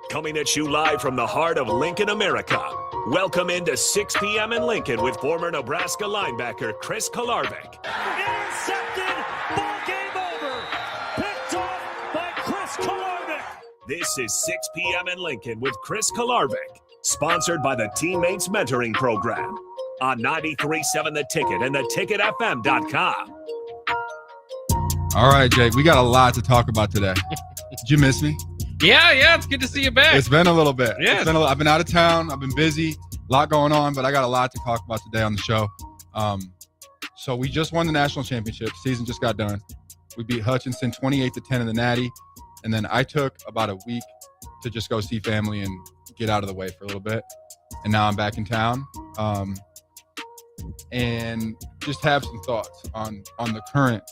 Coming at you live from the heart of Lincoln, America. Welcome into 6 p.m. in Lincoln with former Nebraska linebacker Chris Kolarevic. Intercepted. Ball game over. Picked off by Chris Kolarevic. This is 6 p.m. in Lincoln with Chris Kolarevic. Sponsored by the Teammates Mentoring Program on 93.7 The Ticket and theticketfm.com. All right, Jake, we got a lot to talk about today. Did you miss me? Yeah, it's good to see you back. It's been a little bit. Yeah. I've been out of town. I've been busy. A lot going on, but I got a lot to talk about today on the show. So we just won the national championship. Season just got done. We beat Hutchinson 28-10 in the Natty, and then I took about a week to just go see family and get out of the way for a little bit. And now I'm back in town, and just have some thoughts on the current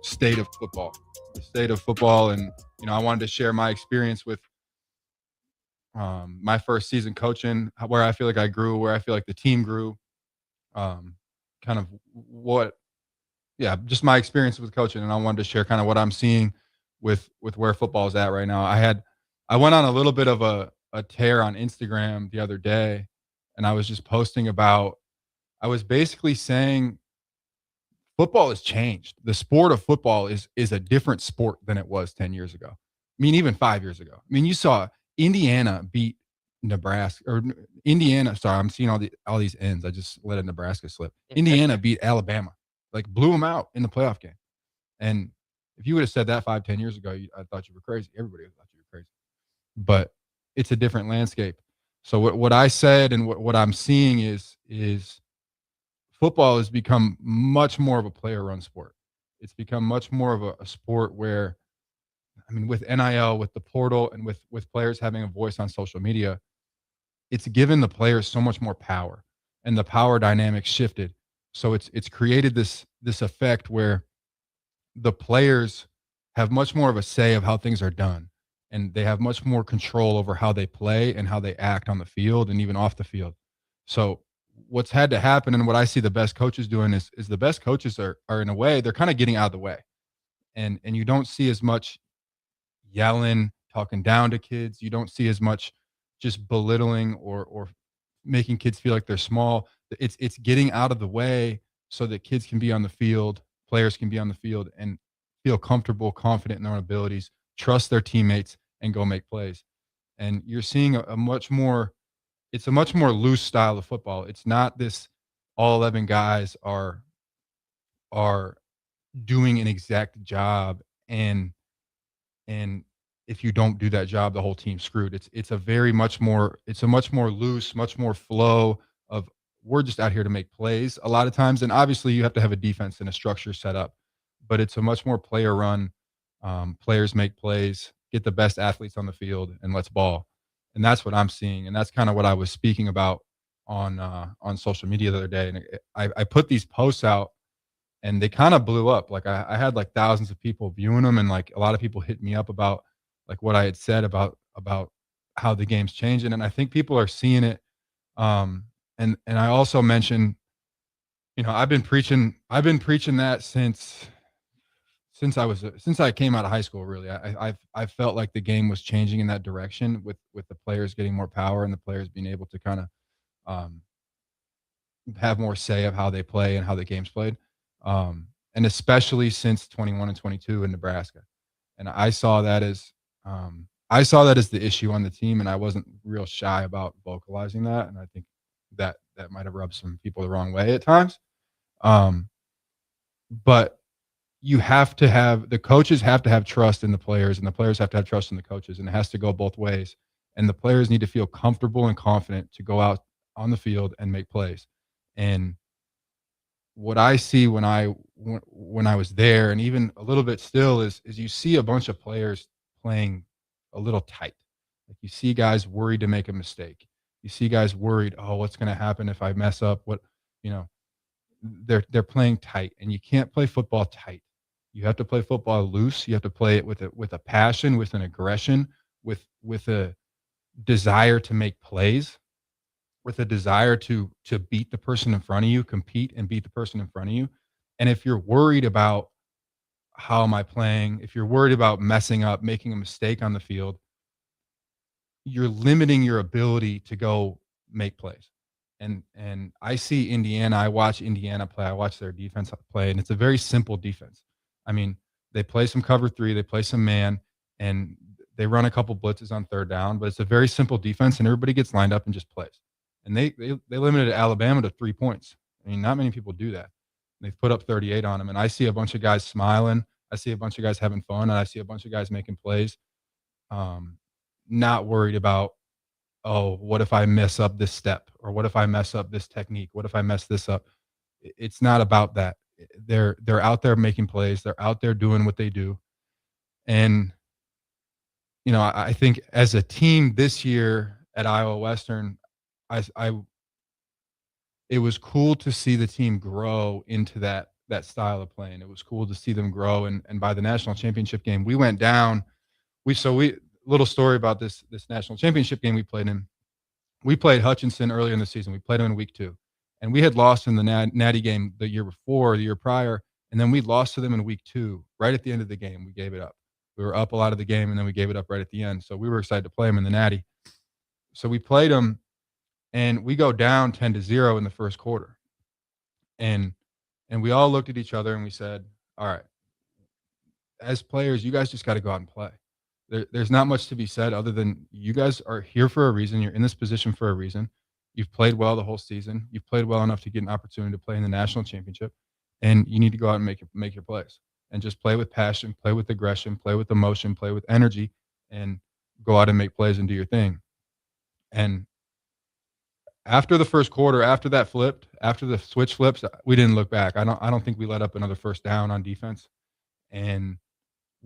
state of football. The state of football, and I wanted to share my experience with my first season coaching, where I feel like I grew, where I feel like the team grew, just my experience with coaching. And I wanted to share kind of what I'm seeing with where football is at right now. I went on a little bit of a tear on Instagram the other day, and I was just posting about, I was basically saying football has changed. The sport of football is a different sport than it was 10 years ago. I mean, even 5 years ago. I mean, you saw Indiana beat Nebraska, or Indiana. Sorry, I'm seeing all these ends. I just let a Nebraska slip. Indiana beat Alabama, like blew them out in the playoff game. And if you would have said that 5-10 years ago, I thought you were crazy. Everybody thought you were crazy. But it's a different landscape. So what I said and what I'm seeing is football has become much more of a player-run sport. It's become much more of a sport where, I mean, with NIL, with the portal, and with players having a voice on social media, it's given the players so much more power, and the power dynamic shifted. So it's created this effect where the players have much more of a say of how things are done, and they have much more control over how they play and how they act on the field and even off the field. So what's had to happen, and what I see the best coaches doing is the best coaches are in a way, they're kind of getting out of the way. And you don't see as much yelling, talking down to kids. You don't see as much just belittling or making kids feel like they're small. It's getting out of the way so that kids can be on the field, players can be on the field and feel comfortable, confident in their own abilities, trust their teammates, and go make plays. And you're seeing a much more loose style of football. It's not this all 11 guys are doing an exact job, and if you don't do that job, the whole team's screwed. It's a much more loose, much more flow of, we're just out here to make plays a lot of times. And obviously you have to have a defense and a structure set up, but it's a much more player run. Players make plays, get the best athletes on the field, and let's ball. And that's what I'm seeing. And that's kind of what I was speaking about on social media the other day. And I put these posts out, and they kind of blew up. Like I had like thousands of people viewing them, and like a lot of people hit me up about like what I had said about how the game's changing. And I think people are seeing it. And I also mentioned, I've been preaching that since I came out of high school. Really, I felt like the game was changing in that direction with the players getting more power and the players being able to kind of have more say of how they play and how the game's played. And especially since 21 and 22 in Nebraska. And I saw that as the issue on the team, and I wasn't real shy about vocalizing that. And I think that might have rubbed some people the wrong way at times. But the coaches have to have trust in the players, and the players have to have trust in the coaches, and it has to go both ways. And the players need to feel comfortable and confident to go out on the field and make plays. And what I see when I was there, and even a little bit still, is you see a bunch of players playing a little tight. Like you see guys worried to make a mistake. You see guys worried, oh, what's going to happen if I mess up? They're playing tight, and you can't play football tight. You have to play football loose. You have to play it with a passion, with an aggression, with a desire to make plays, with a desire to beat the person in front of you, compete and beat the person in front of you. And if you're worried about how am I playing, if you're worried about messing up, making a mistake on the field, you're limiting your ability to go make plays. And I see Indiana, I watch Indiana play, I watch their defense play, and it's a very simple defense. I mean, they play some cover 3, they play some man, and they run a couple blitzes on third down, but it's a very simple defense, and everybody gets lined up and just plays. And they limited Alabama to 3 points. I mean, not many people do that. They've put up 38 on them, and I see a bunch of guys smiling. I see a bunch of guys having fun, and I see a bunch of guys making plays. Not worried about, oh, what if I mess up this step, or what if I mess up this technique? What if I mess this up? It's not about that. They're out there making plays. They're out there doing what they do. And, I think as a team this year at Iowa Western, it was cool to see the team grow into that style of playing. It was cool to see them grow. And by the national championship game, we went down. Little story about this national championship game we played in. We played Hutchinson earlier in the season. We played them in week 2, and we had lost in the Natty game the year before, the year prior, and then we lost to them in week 2. Right at the end of the game, we gave it up. We were up a lot of the game, and then we gave it up right at the end. So we were excited to play them in the Natty. So we played them, and we go down 10-0 in the first quarter, and we all looked at each other and we said, "All right, as players, you guys just got to go out and play." There's not much to be said other than you guys are here for a reason. You're in this position for a reason. You've played well the whole season. You've played well enough to get an opportunity to play in the national championship, and you need to go out and make your plays and just play with passion, play with aggression, play with emotion, play with energy, and go out and make plays and do your thing. And after the first quarter, after the switch flips, we didn't look back. I don't think we let up another first down on defense, and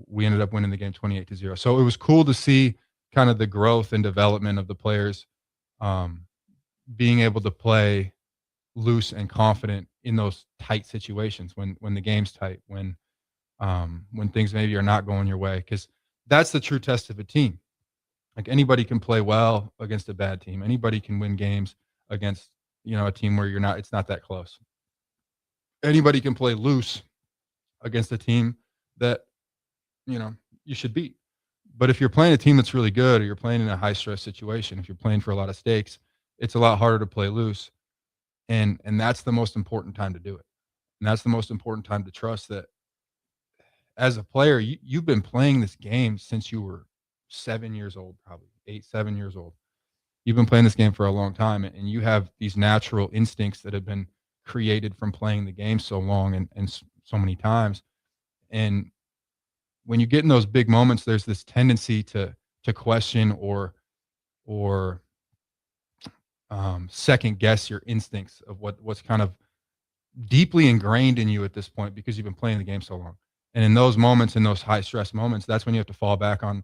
we ended up winning the game 28-0. So it was cool to see kind of the growth and development of the players, being able to play loose and confident in those tight situations when the game's tight, when things maybe are not going your way, because that's the true test of a team. Like, anybody can play well against a bad team. Anybody can win games against, a team where it's not that close. Anybody can play loose against a team that, you should beat. But if you're playing a team that's really good, or you're playing in a high stress situation, if you're playing for a lot of stakes, it's a lot harder to play loose. And that's the most important time to do it. And that's the most important time to trust that as a player, you've been playing this game since you were 7 years old, probably 7 years old. You've been playing this game for a long time, and you have these natural instincts that have been created from playing the game so long and so many times. And when you get in those big moments, there's this tendency to question or second guess your instincts of what's kind of deeply ingrained in you at this point, because you've been playing the game so long. And in those moments, in those high stress moments, that's when you have to fall back on,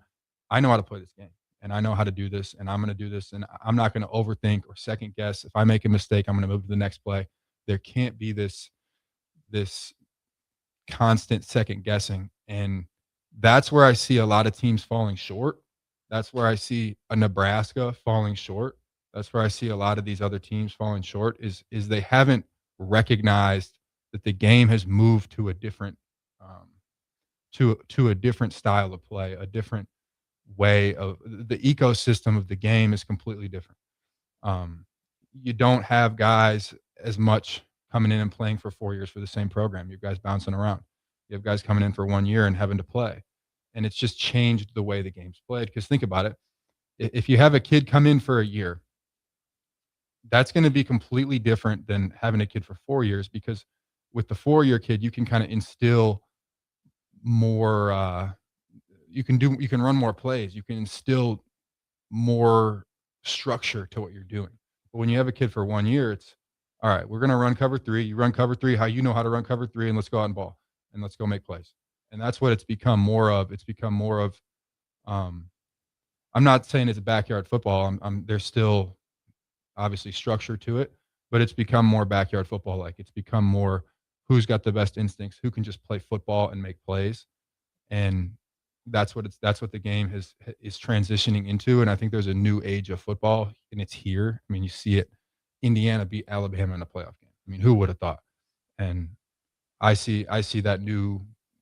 I know how to play this game, and I know how to do this, and I'm going to do this, and I'm not going to overthink or second guess. If I make a mistake, I'm going to move to the next play. There can't be this constant second guessing. And that's where I see a lot of teams falling short. That's where I see a Nebraska falling short. That's where I see a lot of these other teams falling short, is they haven't recognized that the game has moved to a different to a different style of play, a different way of the ecosystem of the game is completely different. You don't have guys as much coming in and playing for 4 years for the same program. You have guys bouncing around. You have guys coming in for 1 year and having to play. And it's just changed the way the game's played. Because think about it. If you have a kid come in for a year, that's going to be completely different than having a kid for 4 years, because with the 4-year kid, you can kind of instill more, you can run more plays. You can instill more structure to what you're doing. But when you have a kid for 1 year, it's, all right, we're going to run cover 3. You run cover 3, how you know how to run cover 3, and let's go out and ball, and let's go make plays. And that's what it's become more of. It's become more of, I'm not saying it's backyard football. There's still obviously structure to it, but it's become more backyard football. Like, it's become more who's got the best instincts, who can just play football and make plays. And that's what the game is transitioning into. And I think there's a new age of football, and it's here. I mean, you see it. Indiana beat Alabama in a playoff game. I mean, who would have thought? And I see that new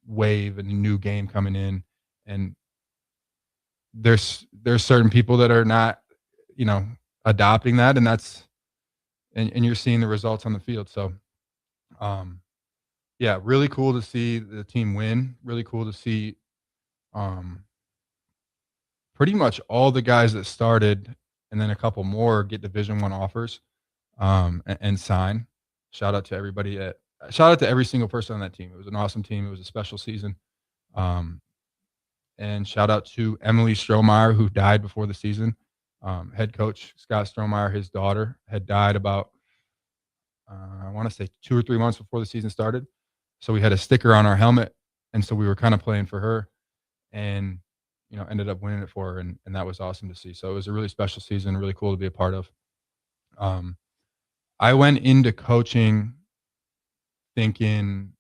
wave and a new game coming in, and there's certain people that are not, adopting that, and that's and you're seeing the results on the field. So, um, yeah, really cool to see the team win. Really cool to see um, pretty much all the guys that started, and then a couple more get Division One offers and sign. Shout out to everybody at Shout out to every single person on that team. It was an awesome team. It was a special season. Um, and shout out to Emily Strohmeyer, who died before the season. Head coach Scott Strohmeyer, his daughter, had died about I want to say 2 or 3 months before the season started. So we had a sticker on our helmet, and so we were kind of playing for her, and ended up winning it for her, and that was awesome to see. So it was a really special season, really cool to be a part of. Um, I went into coaching thinking,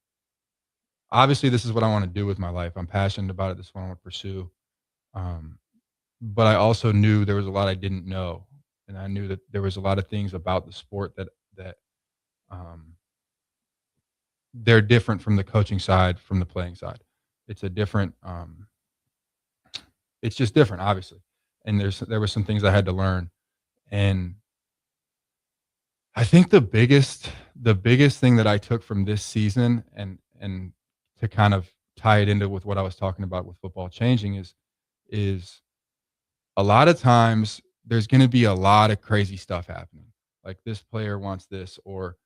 obviously, this is what I want to do with my life. I'm passionate about it. This is what I want to pursue. Um, but I also knew there was a lot I didn't know, and I knew that there was a lot of things about the sport that um, they're different from the coaching side, from the playing side. It's a different. It's just different, obviously. And there were some things I had to learn, and I think the biggest thing that I took from this season, and to kind of tie it into with what I was talking about with football changing, is a lot of times there's going to be a lot of crazy stuff happening. Like, this player wants this, or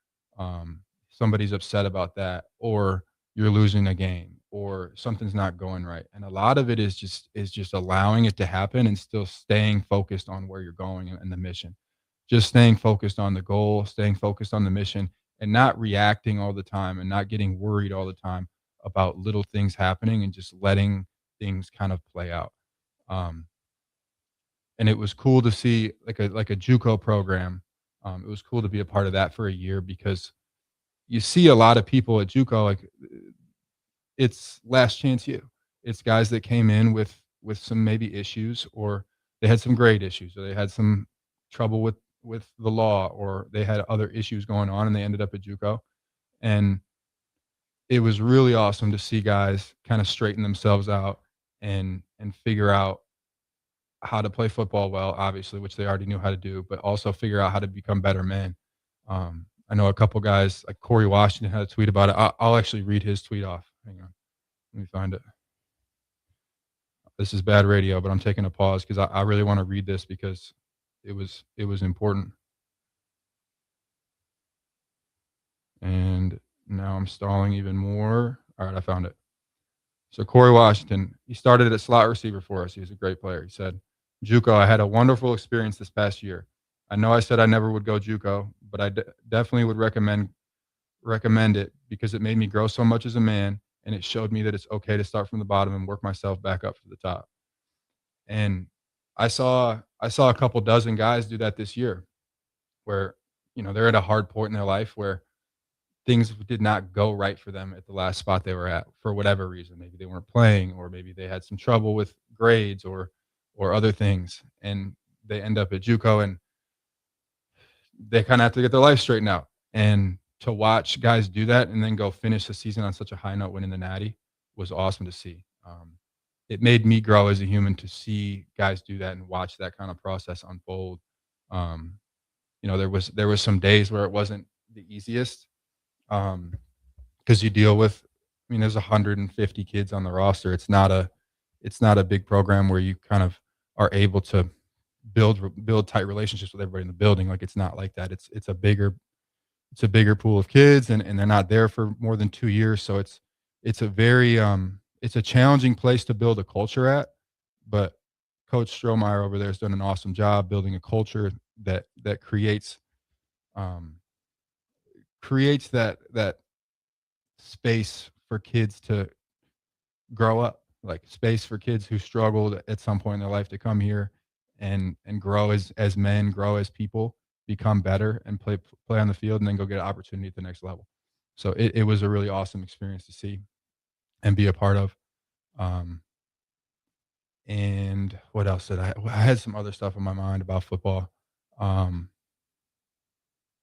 somebody's upset about that, or you're losing a game, or something's not going right. And a lot of it is just allowing it to happen and still staying focused on where you're going and the mission. Just staying focused on the goal, staying focused on the mission, and not reacting all the time and not getting worried all the time about little things happening, and just letting things kind of play out. Um, and it was cool to see like a JUCO program. It was cool to be a part of that for a year, because you see a lot of people at JUCO, like, it's last chance you. It's guys that came in with some maybe issues, or they had some grade issues, or they had some trouble with the law, or they had other issues going on, and they ended up at JUCO. And it was really awesome to see guys kind of straighten themselves out and figure out how to play football well, obviously, which they already knew how to do, but also figure out how to become better men. I know a couple guys, like Corey Washington, had a tweet about it. I'll actually read his tweet off. Hang on, let me find it. This is bad radio, but I'm taking a pause because I really want to read this, because it was important. And now I'm stalling even more. All right, I found it. So Corey Washington, he started at slot receiver for us. He was a great player. He said, "JUCO, I had a wonderful experience this past year. I know I said I never would go JUCO, but I definitely would recommend it, because it made me grow so much as a man, and it showed me that it's okay to start from the bottom and work myself back up to the top." And I saw a couple dozen guys do that this year, where they're at a hard point in their life where things did not go right for them at the last spot they were at for whatever reason. Maybe they weren't playing, or maybe they had some trouble with grades, or other things, and they end up at JUCO, and they kind of have to get their life straightened out. And to watch guys do that and then go finish the season on such a high note, winning the Natty, was awesome to see. It made me grow as a human to see guys do that and watch that kind of process unfold. Um, there was some days where it wasn't the easiest, because you deal with, I mean, there's 150 kids on the roster. It's not a big program where you kind of are able to build tight relationships with everybody in the building. Like, it's not like that. It's a bigger pool of kids, and they're not there for more than 2 years. So it's a very it's a challenging place to build a culture at. But Coach Strohmeyer over there has done an awesome job building a culture that um, creates that space for kids to grow up, like space for kids who struggled at some point in their life to come here and grow as men, grow as people, become better, and play on the field, and then go get an opportunity at the next level. So it was a really awesome experience to see and be a part of. Um, and what else did I had some other stuff in my mind about football. Um,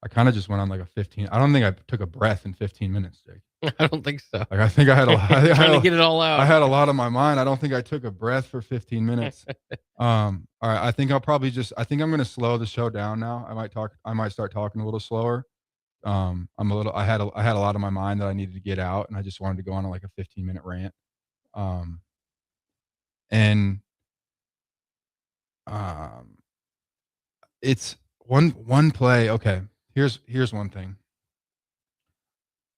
I kind of just went on like a 15. I don't think I took a breath in 15 minutes, Jake. I don't think so. Like I think I had a lot. Trying to get it all out. I had a lot on my mind. I don't think I took a breath for 15 minutes. All right. I think I'm going to slow the show down now. I might start talking a little slower. I had a lot on my mind that I needed to get out, and I just wanted to go on like a 15-minute rant. And it's one play. Okay. Here's one thing.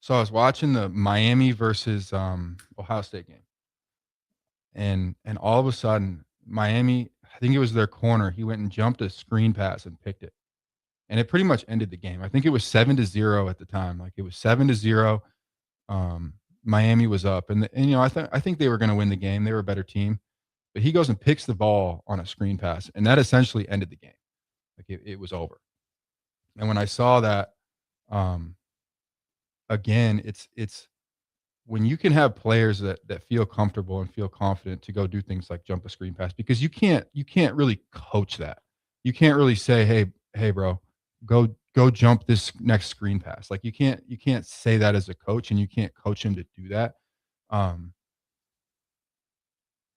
So I was watching the Miami versus Ohio State game. And all of a sudden, Miami, I think it was their corner, he went and jumped a screen pass and picked it. And it pretty much ended the game. I think it was 7-0 at the time. Like it was 7-0. Miami was up. And I think they were going to win the game. They were a better team. But he goes and picks the ball on a screen pass, and that essentially ended the game. Like it was over. And when I saw that, again, it's when you can have players that feel comfortable and feel confident to go do things like jump a screen pass, because you can't really coach that. You can't really say, hey, bro, go jump this next screen pass. Like you can't say that as a coach, and you can't coach him to do that.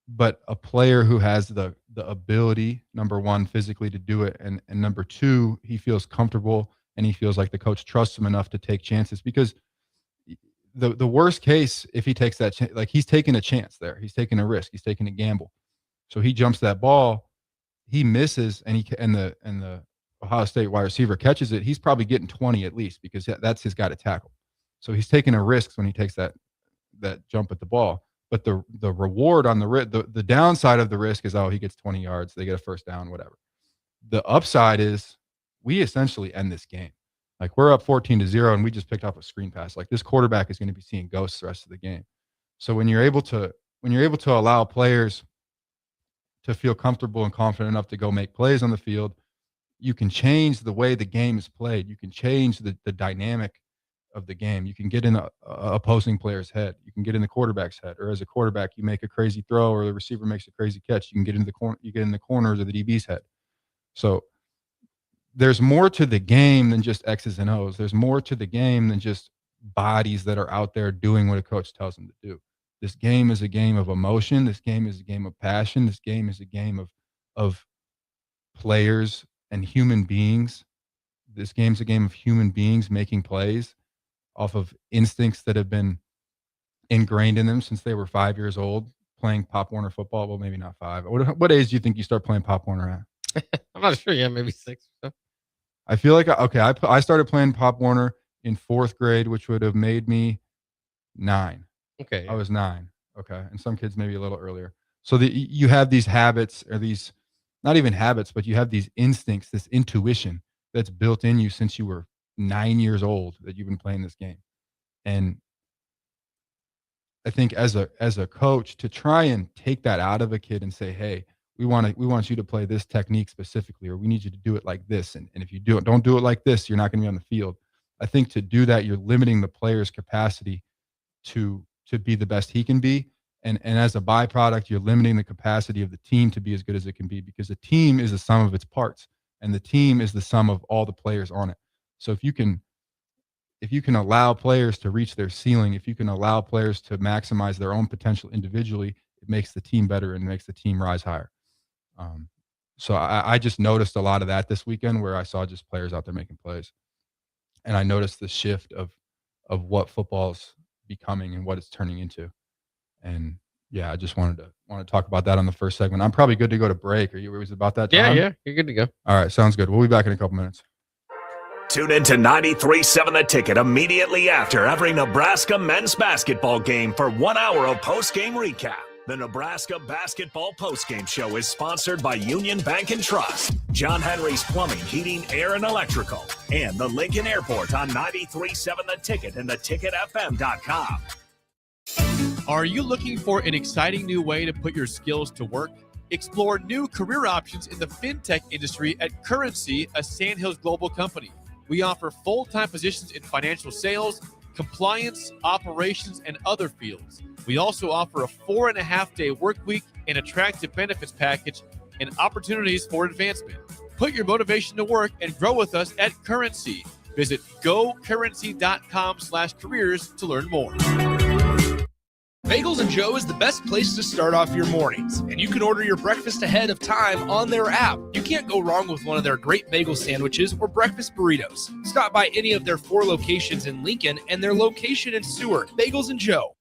But a player who has the ability, number one, physically to do it, and number two, he feels comfortable and he feels like the coach trusts him enough to take chances, because the worst case, if he takes that chance, like he's taking a chance there, he's taking a risk, he's taking a gamble. So he jumps that ball, he misses, and the Ohio State wide receiver catches it. He's probably getting 20 at least, because that's his guy to tackle. So he's taking a risk when he takes that jump at the ball. But the reward on the downside of the risk is, he gets 20 yards, they get a first down, whatever. The upside is we essentially end this game. Like we're up 14-0 and we just picked up a screen pass. Like this quarterback is going to be seeing ghosts the rest of the game. So when you're able to allow players to feel comfortable and confident enough to go make plays on the field, you can change the way the game is played. You can change the dynamic of the game. You can get in a opposing player's head. You can get in the quarterback's head, or as a quarterback, you make a crazy throw or the receiver makes a crazy catch. You can get into the corner. You get in the corners of the DB's head. So there's more to the game than just X's and O's. There's more to the game than just bodies that are out there doing what a coach tells them to do. This game is a game of emotion. This game is a game of passion. This game is a game of players and human beings. This game's a game of human beings making plays off of instincts that have been ingrained in them since they were 5 years old, playing Pop Warner football. Well, maybe not 5. What age do you think you start playing Pop Warner at? I'm not sure. Yeah, maybe 6 or so. I feel like, I started playing Pop Warner in 4th grade, which would have made me 9. Okay. I was 9. Okay. And some kids maybe a little earlier. So you have these habits, or these, not even habits, but you have these instincts, this intuition that's built in you since you were 9 years old, that you've been playing this game. And I think as a coach, to try and take that out of a kid and say, hey, we want you to play this technique specifically, or we need you to do it like this. And if you don't do it like this, you're not going to be on the field. I think to do that, you're limiting the player's capacity to be the best he can be. And as a byproduct, you're limiting the capacity of the team to be as good as it can be, because the team is the sum of its parts, and the team is the sum of all the players on it. So if you can allow players to reach their ceiling, if you can allow players to maximize their own potential individually, it makes the team better and makes the team rise higher. So I just noticed a lot of that this weekend, where I saw just players out there making plays, and I noticed the shift of what football's becoming and what it's turning into. And yeah, I just wanted to talk about that on the first segment. I'm probably good to go to break. Was it about that time? Yeah, you're good to go. All right, sounds good. We'll be back in a couple minutes. Tune in to 93.7 The Ticket immediately after every Nebraska men's basketball game for 1 hour of post-game recap. The Nebraska Basketball Postgame Show is sponsored by Union Bank and Trust, John Henry's Plumbing, Heating, Air, and Electrical, and the Lincoln Airport on 93.7 The Ticket and theticketfm.com. Are you looking for an exciting new way to put your skills to work? Explore new career options in the fintech industry at Currency, a Sandhills Global company. We offer full-time positions in financial sales, compliance, operations, and other fields. We also offer a 4.5-day work week, an attractive benefits package, and opportunities for advancement. Put your motivation to work and grow with us at Currency. Visit gocurrency.com/careers to learn more. Bagels & Joe is the best place to start off your mornings, and you can order your breakfast ahead of time on their app. You can't go wrong with one of their great bagel sandwiches or breakfast burritos. Stop by any of their 4 locations in Lincoln and their location in Seward. Bagels & Joe.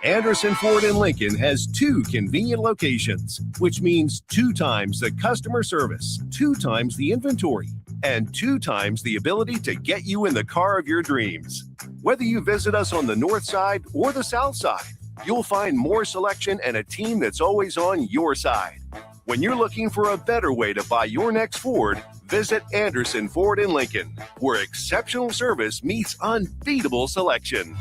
Anderson Ford in Lincoln has 2 convenient locations, which means 2 times the customer service, 2 times the inventory, and 2 times the ability to get you in the car of your dreams. Whether you visit us on the north side or the south side, you'll find more selection and a team that's always on your side. When you're looking for a better way to buy your next Ford, visit Anderson Ford in Lincoln, where exceptional service meets unbeatable selection.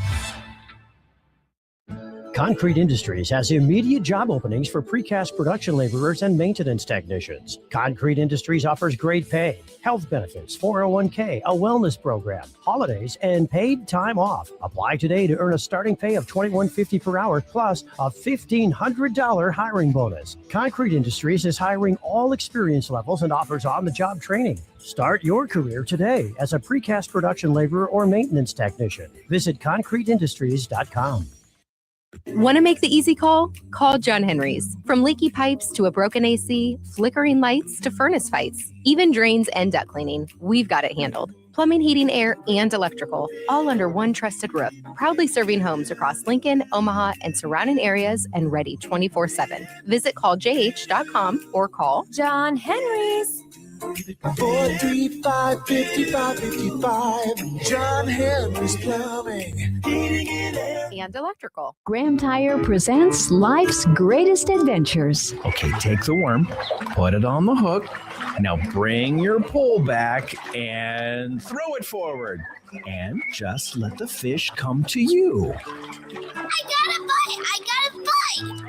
Concrete Industries has immediate job openings for precast production laborers and maintenance technicians. Concrete Industries offers great pay, health benefits, 401k, a wellness program, holidays, and paid time off. Apply today to earn a starting pay of $21.50 per hour plus a $1,500 hiring bonus. Concrete Industries is hiring all experience levels and offers on-the-job training. Start your career today as a precast production laborer or maintenance technician. Visit concreteindustries.com. Want to make the easy call? Call John Henry's. From leaky pipes to a broken AC, flickering lights to furnace fights, even drains and duct cleaning, we've got it handled. Plumbing, heating, air, and electrical, all under one trusted roof. Proudly serving homes across Lincoln, Omaha, and surrounding areas and ready 24/7. Visit calljh.com or call John Henry's. 435-5555. John Henry's Plumbing, Heating and Electrical. Graham Tire presents life's greatest adventures. Okay, take the worm, put it on the hook. Now bring your pole back and throw it forward. And just let the fish come to you. I got a bite!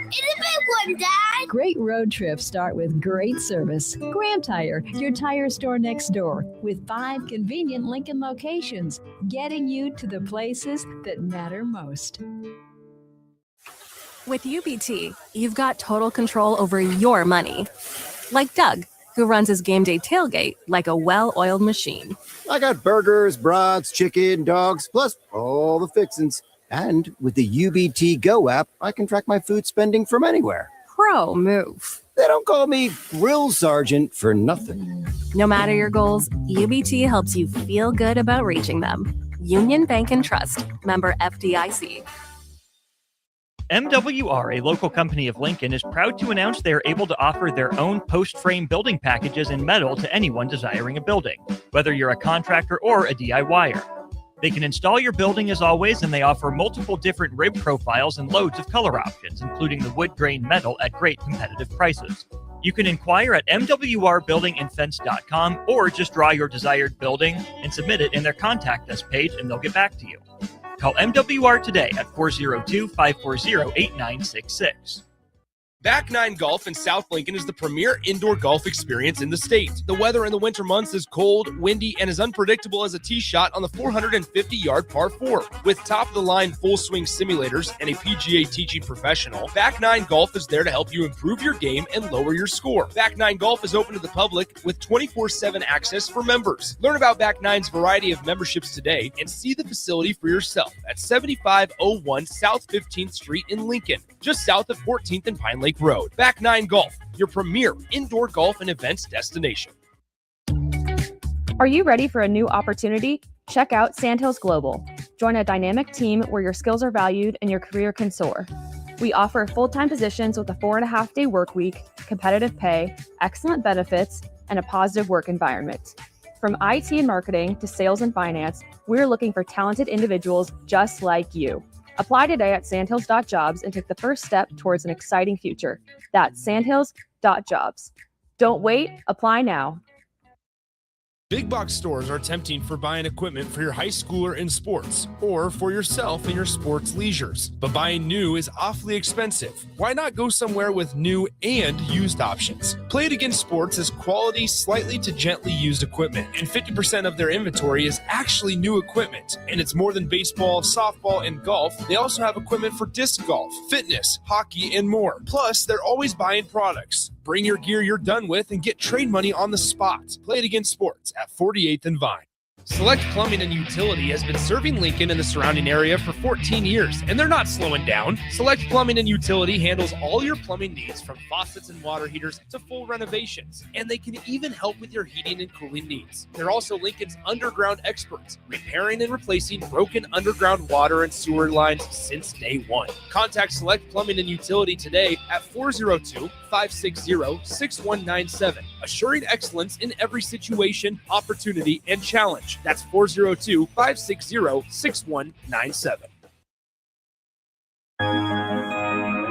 It's a big one, Dad! Great road trips start with great service. Graham Tire, your tire store next door, with 5 convenient Lincoln locations, getting you to the places that matter most. With UBT, you've got total control over your money. Like Doug, who runs his game day tailgate like a well-oiled machine. I got burgers, brats, chicken, dogs, plus all the fixins. And with the UBT Go app, I can track my food spending from anywhere. Pro move. They don't call me Grill Sergeant for nothing. No matter your goals, UBT helps you feel good about reaching them. Union Bank and Trust. Member FDIC. MWR, a local company of Lincoln, is proud to announce they are able to offer their own post-frame building packages in metal to anyone desiring a building, whether you're a contractor or a DIYer. They can install your building as always, and they offer multiple different rib profiles and loads of color options, including the wood grain metal at great competitive prices. You can inquire at mwrbuildingandfence.com or just draw your desired building and submit it in their Contact Us page, and they'll get back to you. Call MWR today at 402-540-8966. Back Nine Golf in South Lincoln is the premier indoor golf experience in the state. The weather in the winter months is cold, windy, and as unpredictable as a tee shot on the 450-yard par 4. With top-of-the-line full-swing simulators and a PGA teaching professional, Back Nine Golf is there to help you improve your game and lower your score. Back Nine Golf is open to the public with 24/7 access for members. Learn about Back Nine's variety of memberships today and see the facility for yourself at 7501 South 15th Street in Lincoln, just south of 14th and Pine Lake Road. Back Nine Golf, your premier indoor golf and events destination. Are you ready for a new opportunity? Check out Sandhills Global. Join a dynamic team where your skills are valued and your career can soar. We offer full-time positions with a 4.5-day work week, competitive pay, excellent benefits, and a positive work environment. From IT and marketing to sales and finance, we're looking for talented individuals just like you. Apply today at sandhills.jobs and take the first step towards an exciting future. That's sandhills.jobs. Don't wait, apply now. Big box stores are tempting for buying equipment for your high schooler in sports or for yourself in your sports leisures. But buying new is awfully expensive. Why not go somewhere with new and used options? Play It Again Sports has quality, slightly to gently used equipment, and 50% of their inventory is actually new equipment. And it's more than baseball, softball, and golf. They also have equipment for disc golf, fitness, hockey, and more. Plus, they're always buying products. Bring your gear you're done with and get trade money on the spot. Play It Again Sports at 48th and Vine. Select Plumbing and Utility has been serving Lincoln and the surrounding area for 14 years, and they're not slowing down. Select Plumbing and Utility handles all your plumbing needs, from faucets and water heaters to full renovations, and they can even help with your heating and cooling needs. They're also Lincoln's underground experts, repairing and replacing broken underground water and sewer lines since day one. Contact Select Plumbing and Utility today at 402-560-6197, assuring excellence in every situation, opportunity, and challenge. That's 402-560-6197.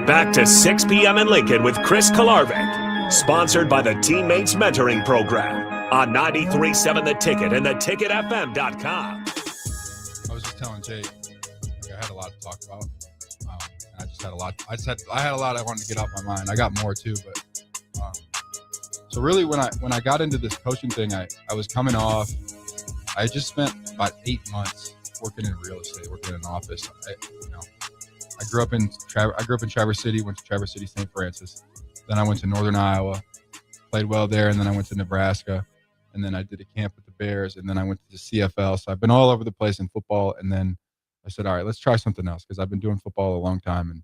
Back to 6 p.m. in Lincoln with Chris Kolarevic, sponsored by the Teammates Mentoring Program on 93.7 The Ticket and theticketfm.com. I was just telling Jay, I had a lot to talk about. I just had a lot. I had a lot I wanted to get off my mind. I got more too, but so really, when I got into this coaching thing, I was coming off. I just spent about 8 months working in real estate, working in an office. I grew up in Traverse City. Went to Traverse City, St. Francis. Then I went to Northern Iowa, played well there, and then I went to Nebraska, and then I did a camp with the Bears, and then I went to the CFL. So I've been all over the place in football, and then I said, all right, let's try something else, because I've been doing football a long time, and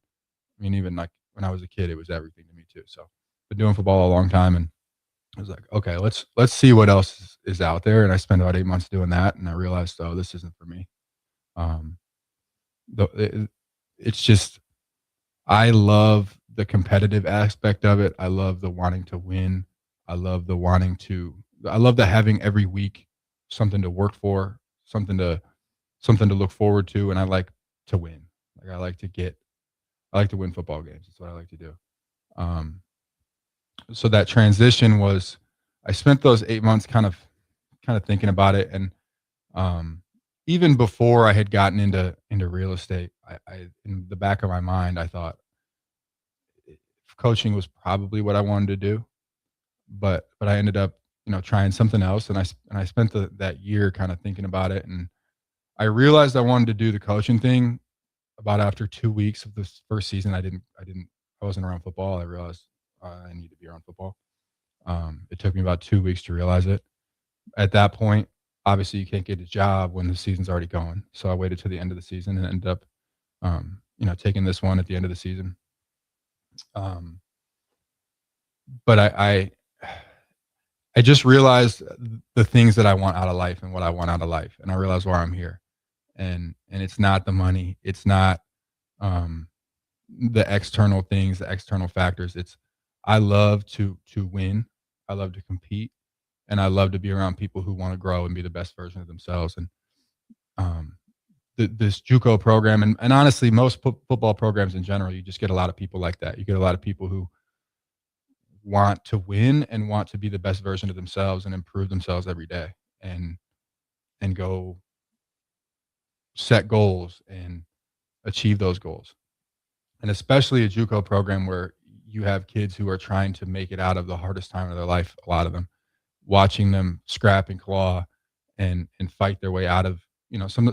I mean, even like when I was a kid, it was everything to me too. So I've been doing football a long time, and I was like, okay, let's see what else is out there. And I spent about 8 months doing that, and I realized, oh, this isn't for me. It's just, I love the competitive aspect of it. I love the wanting to win. I love the having every week something to work for, something to look forward to, and I like to win. Like I like to win football games. That's what I like to do. So that transition was, I spent those 8 months kind of thinking about it. And even before I had gotten into real estate, I in the back of my mind, I thought coaching was probably what I wanted to do, but I ended up, trying something else. And I spent that year kind of thinking about it. And I realized I wanted to do the coaching thing about after 2 weeks of this first season. I wasn't around football. I realized I need to be around football. It took me about 2 weeks to realize it. At that point, obviously you can't get a job when the season's already going. So I waited till the end of the season and ended up, taking this one at the end of the season. But I just realized the things that I want out of life and what I want out of life. And I realized why I'm here. And it's not the money. It's not the external things, the external factors. I love to win. I love to compete, and I love to be around people who want to grow and be the best version of themselves. And this JUCO program, and honestly, most football programs in general, you just get a lot of people like that. You get a lot of people who want to win and want to be the best version of themselves and improve themselves every day, and go set goals and achieve those goals. And especially a JUCO program where you have kids who are trying to make it out of the hardest time of their life, a lot of them, watching them scrap and claw and fight their way out of,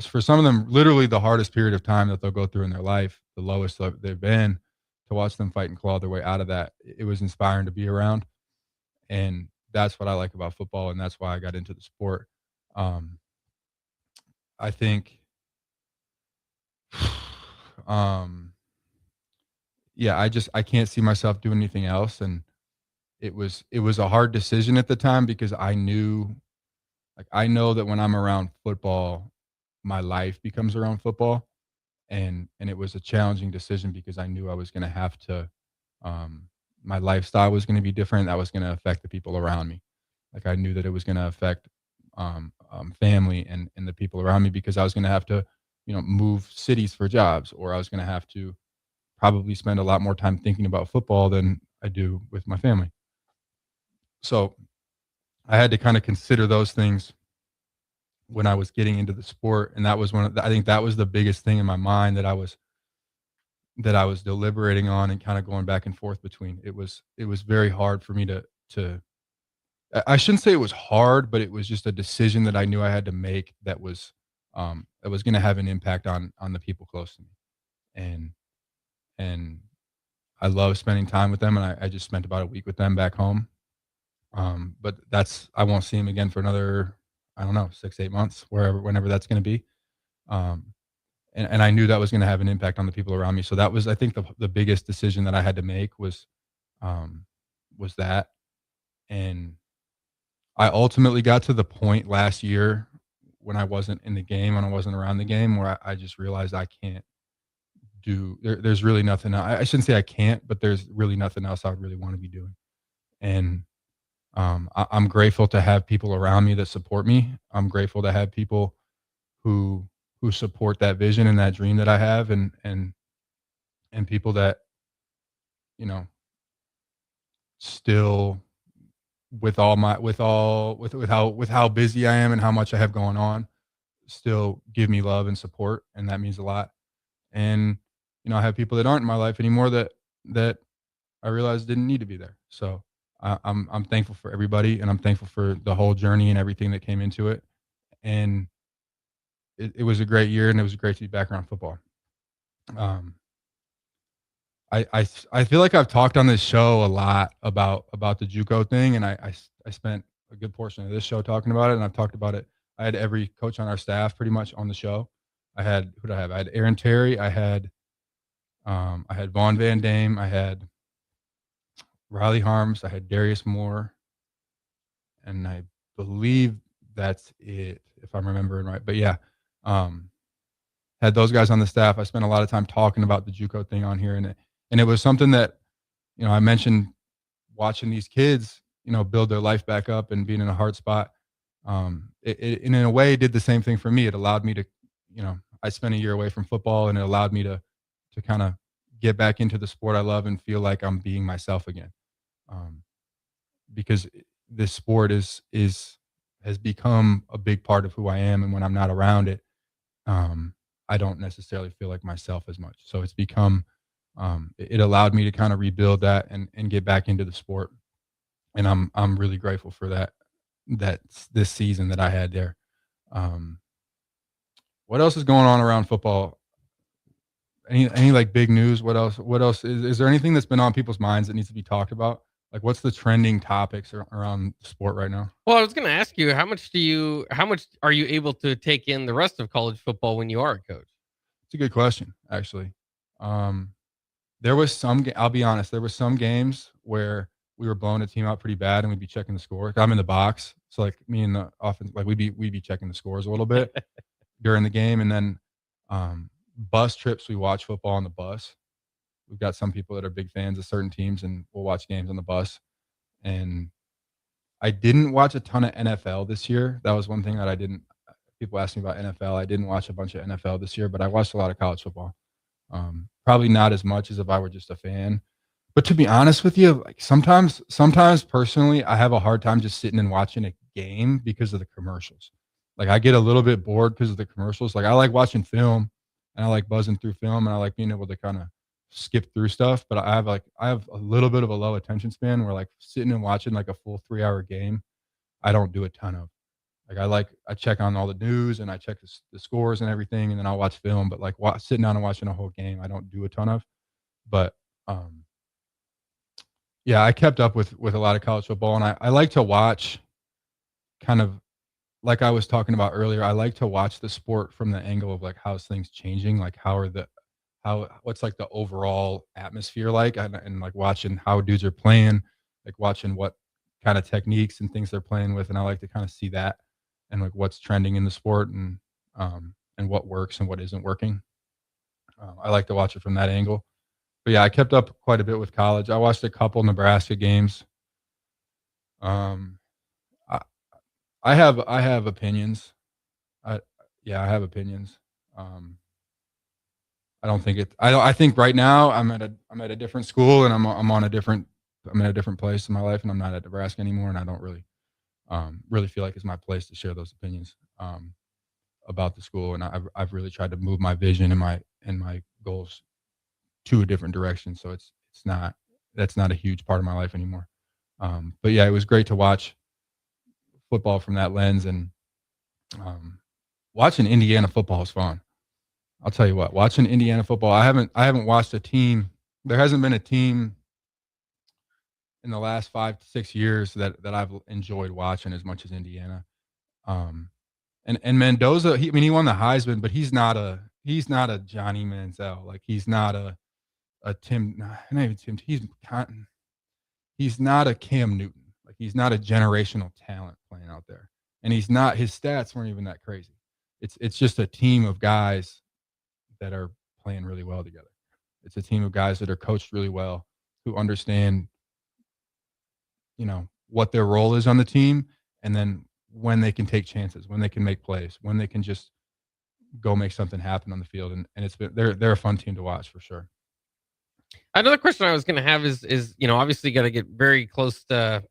for some of them, literally the hardest period of time that they'll go through in their life, the lowest they've been, to watch them fight and claw their way out of that. It was inspiring to be around. And that's what I like about football. And that's why I got into the sport. I think, I can't see myself doing anything else. And it was a hard decision at the time, because I know that when I'm around football, my life becomes around football. And it was a challenging decision, because I knew I was going to have to, my lifestyle was going to be different. That was going to affect the people around me. Like I knew that it was going to affect family and the people around me, because I was going to have to, move cities for jobs, or I was going to have to probably spend a lot more time thinking about football than I do with my family. So I had to kind of consider those things when I was getting into the sport. And that was I think that was the biggest thing in my mind that I was deliberating on and kind of going back and forth between. It was very hard for me to I shouldn't say it was hard, but it was just a decision that I knew I had to make that was going to have an impact on the people close to me. And I love spending time with them. And I just spent about a week with them back home. But I won't see him again for another, I don't know, 6-8 months, whenever that's going to be. And I knew that was going to have an impact on the people around me. So that was, I think, the biggest decision that I had to make was that. And I ultimately got to the point last year when I wasn't in the game, when I wasn't around the game, where I just realized I can't there's really nothing. I shouldn't say I can't, but there's really nothing else I would really want to be doing. And I'm grateful to have people around me that support me. I'm grateful to have people who support that vision and that dream that I have, and people that, you know, still with how busy I am and how much I have going on, still give me love and support, and that means a lot. And I have people that aren't in my life anymore that I realized didn't need to be there. So I'm thankful for everybody, and I'm thankful for the whole journey and everything that came into it. And it was a great year, and it was great to be back around football. I feel like I've talked on this show a lot about the JUCO thing, and I spent a good portion of this show talking about it, and I've talked about it. I had every coach on our staff pretty much on the show. Who did I have? I had Aaron Terry. I had Vaughn Van Dame. I had Riley Harms. I had Darius Moore, and I believe that's it, if I'm remembering right. But yeah, had those guys on the staff. I spent a lot of time talking about the JUCO thing on here, and it was something that, I mentioned watching these kids, build their life back up and being in a hard spot. It in a way did the same thing for me. It allowed me to, I spent a year away from football, and it allowed me to kind of get back into the sport I love and feel like I'm being myself again. Because this sport has become a big part of who I am. And when I'm not around it, I don't necessarily feel like myself as much. So it's become, it allowed me to kind of rebuild that and get back into the sport. And I'm really grateful for that this season that I had there. What else is going on around football? Any like big news? What else is there anything that's been on people's minds that needs to be talked about? Like, what's the trending topics around sport right now? Well, I was going to ask you, how much are you able to take in the rest of college football when you are a coach? It's a good question, actually. There was I'll be honest, there were some games where we were blowing a team out pretty bad, and we'd be checking the score. I'm in the box, so like me and the offense, like we'd be checking the scores a little bit during the game, and then bus trips, we watch football on the bus. We've got some people that are big fans of certain teams, and we'll watch games on the bus. And I didn't watch a ton of NFL this year. That was one thing that I didn't. People ask me about NFL. I didn't watch a bunch of NFL this year, but I watched a lot of college football. Probably not as much as if I were just a fan. But to be honest with you, like sometimes personally, I have a hard time just sitting and watching a game because of the commercials. Like I get a little bit bored because of the commercials. Like I like watching film, and I like buzzing through film, and I like being able to kind of skip through stuff. But I have a little bit of a low attention span where like sitting and watching like a full 3-hour game, I don't do a ton of. Like I check on all the news, and I check the scores and everything, and then I'll watch film. But like sitting down and watching a whole game, I don't do a ton of. But yeah, I kept up with a lot of college football, and I like to watch kind of like I was talking about earlier. I like to watch the sport from the angle of like how's things changing, like what's like the overall atmosphere like, and like watching how dudes are playing, like watching what kind of techniques and things they're playing with, and I like to kind of see that and like what's trending in the sport, and what works and what isn't working. I like to watch it from that angle. But yeah, I kept up quite a bit with college. I watched a couple Nebraska games. I have opinions. I have opinions. I think right now I'm at a different school, and I'm in a different place in my life, and I'm not at Nebraska anymore, and I don't really really feel like it's my place to share those opinions about the school. And I've really tried to move my vision and my goals to a different direction. So that's not a huge part of my life anymore. But yeah, it was great to watch football from that lens, and watching Indiana football is fun. I'll tell you what, watching Indiana football, I haven't watched a team. There hasn't been a team in the last 5 to 6 years that I've enjoyed watching as much as Indiana. And Mendoza, he won the Heisman, but he's not a Johnny Manziel. Like he's not a Tim, not even Tim. He's not a Cam Newton. Like he's not a generational talent playing out there, and his stats weren't even that crazy. It's just a team of guys that are playing really well together. It's a team of guys that are coached really well, who understand, what their role is on the team, and then when they can take chances, when they can make plays, when they can just go make something happen on the field. And they're a fun team to watch for sure. Another question I was going to have is obviously you got to get very close to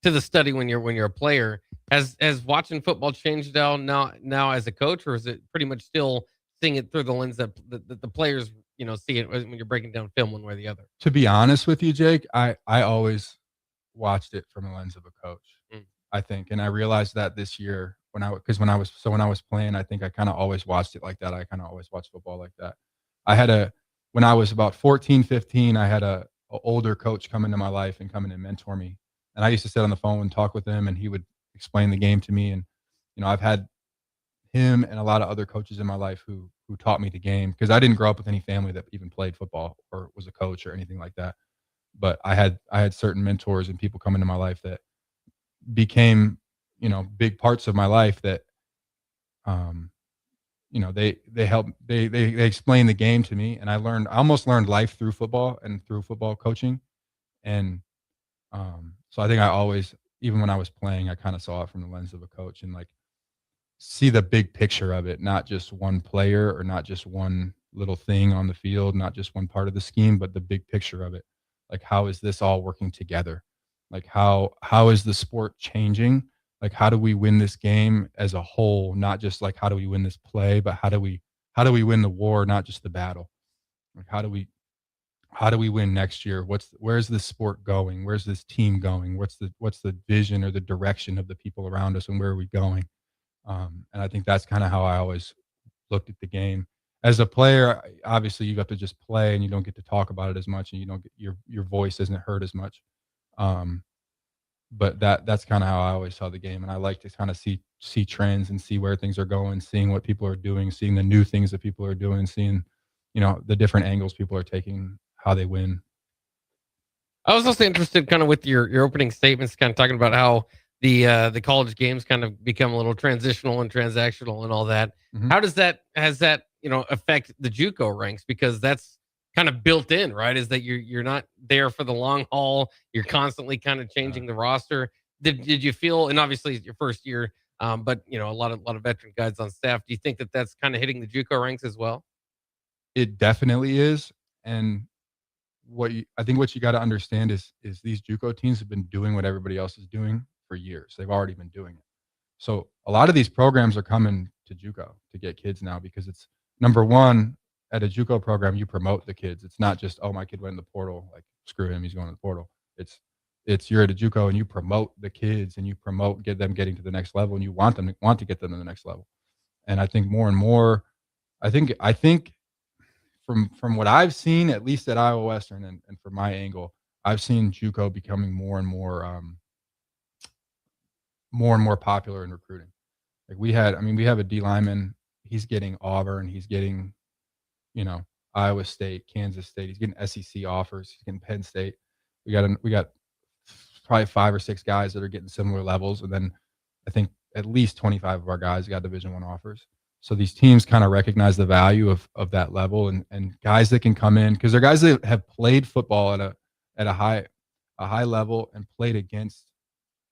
the study when you're a player. Has watching football changed now as a coach, or is it pretty much still seeing it through the lens that the players see it when you're breaking down film one way or the other? To be honest with you, Jake, I always watched it from the lens of a coach. I think, and I realized that this year when I was playing, I think I kind of always watched it like that. I kind of always watched football like that. When I was about 14, 15, I had a older coach come into my life and come in and mentor me. And I used to sit on the phone and talk with him, and he would explain the game to me. And, I've had him and a lot of other coaches in my life who taught me the game, because I didn't grow up with any family that even played football or was a coach or anything like that. But I had certain mentors and people come into my life that became, big parts of my life that, they helped, they explained the game to me, and I almost learned life through football and through football coaching. And, so I think I always, even when I was playing, I kind of saw it from the lens of a coach and like see the big picture of it, not just one player or not just one little thing on the field, not just one part of the scheme, but the big picture of it. Like, how is this all working together? Like, how is the sport changing? Like, how do we win this game as a whole? Not just like, how do we win this play, but how do we win the war, not just the battle? Like, how do we win next year? Where's this sport going? Where's this team going? What's the vision or the direction of the people around us, and where are we going? And I think that's kind of how I always looked at the game. As a player, obviously you got to just play and you don't get to talk about it as much, and you don't get your voice isn't heard as much. But that's kind of how I always saw the game. And I like to kind of see trends and see where things are going, seeing what people are doing, seeing the new things that people are doing, seeing, the different angles people are taking, how they win. I was also interested kind of with your opening statements, kind of talking about how the college games kind of become a little transitional and transactional and all that. Mm-hmm. Has that affect the JUCO ranks? Because that's kind of built in, right? Is that you're not there for the long haul. You're constantly kind of changing the roster. Did you feel, and obviously it's your first year, but a lot of veteran guys on staff. Do you think that that's kind of hitting the JUCO ranks as well? It definitely is. And I think what you got to understand is these JUCO teams have been doing what everybody else is doing for years. They've already been doing it. So a lot of these programs are coming to JUCO to get kids now, because it's number one, at a JUCO program, you promote the kids. It's not just, oh, my kid went in the portal, like screw him, he's going to the portal. It's you're at a JUCO and you promote the kids and you get them getting to the next level, and you want to get them to the next level. And I think more and more, I think from what I've seen, at least at Iowa Western and from my angle, I've seen JUCO becoming more and more popular in recruiting. Like we have a D lineman, he's getting Auburn, he's getting, Iowa State, Kansas State, he's getting SEC offers, he's getting Penn State. We got probably 5 or 6 guys that are getting similar levels. And then I think at least 25 of our guys got Division I offers. So these teams kind of recognize the value of that level and guys that can come in, because they're guys that have played football at a high level and played against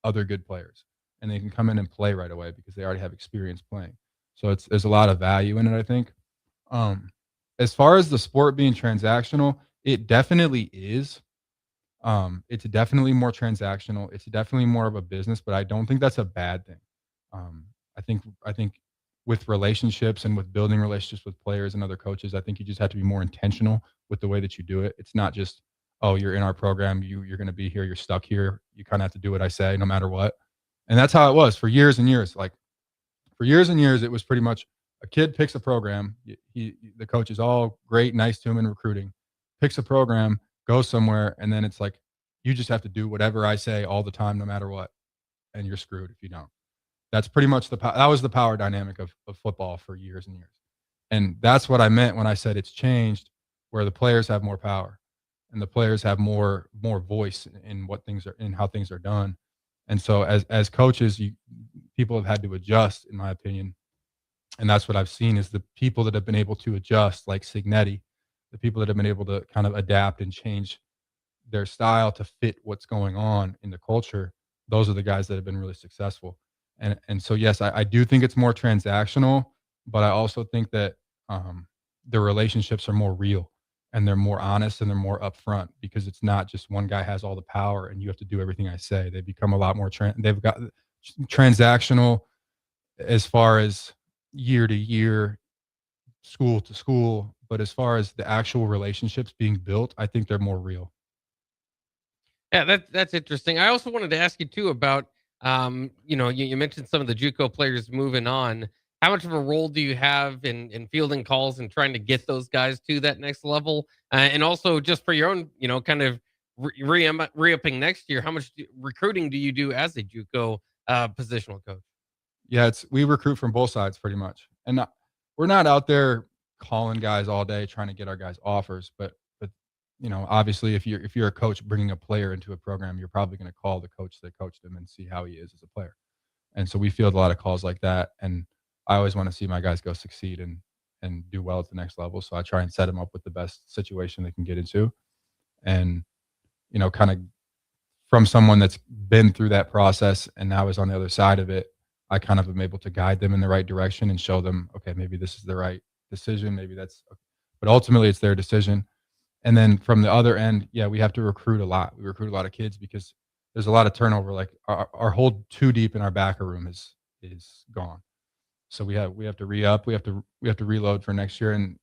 other good players, and they can come in and play right away because they already have experience playing. So there's a lot of value in it, I think. As far as the sport being transactional, it definitely is. It's definitely more transactional. It's definitely more of a business, but I don't think that's a bad thing. I think with relationships and with building relationships with players and other coaches, I think you just have to be more intentional with the way that you do it. It's not just, oh, you're in our program, you're going to be here, you're stuck here. You kind of have to do what I say no matter what. And that's how it was for years and years. Like for years and years, it was pretty much a kid picks a program. The coach is all great, nice to him in recruiting, picks a program, goes somewhere, and then it's like, you just have to do whatever I say all the time, no matter what. And you're screwed if you don't. That's pretty much that was the power dynamic of football for years and years. And that's what I meant when I said it's changed, where the players have more power and the players have more voice in what things are, in how things are done. And so as coaches, people have had to adjust, in my opinion. And that's what I've seen is the people that have been able to adjust, like Signetti, the people that have been able to kind of adapt and change their style to fit what's going on in the culture. Those are the guys that have been really successful. And so, yes, I do think it's more transactional, but I also think that the relationships are more real and they're more honest and they're more upfront, because it's not just one guy has all the power and you have to do everything I say. They become a lot more they've got transactional as far as year to year, school to school, but as far as the actual relationships being built, I think they're more real. Yeah, that's interesting. I also wanted to ask you too about, you mentioned some of the JUCO players moving on. How much of a role do you have in fielding calls and trying to get those guys to that next level? And also just for your own, kind of re-upping next year, how much recruiting do you do as a JUCO positional coach? Yeah, we recruit from both sides pretty much. And we're not out there calling guys all day trying to get our guys offers, but obviously if you're a coach bringing a player into a program, you're probably going to call the coach that coached him and see how he is as a player. And so we field a lot of calls like that. And I always want to see my guys go succeed and do well at the next level. So I try and set them up with the best situation they can get into. And, kind of from someone that's been through that process and now is on the other side of it, I kind of am able to guide them in the right direction and show them, okay, maybe this is the right decision. Maybe but ultimately it's their decision. And then from the other end, yeah, we have to recruit a lot. We recruit a lot of kids because there's a lot of turnover. Like our whole 2 deep in our backer room is gone. So we have to re-up. We have to reload for next year, and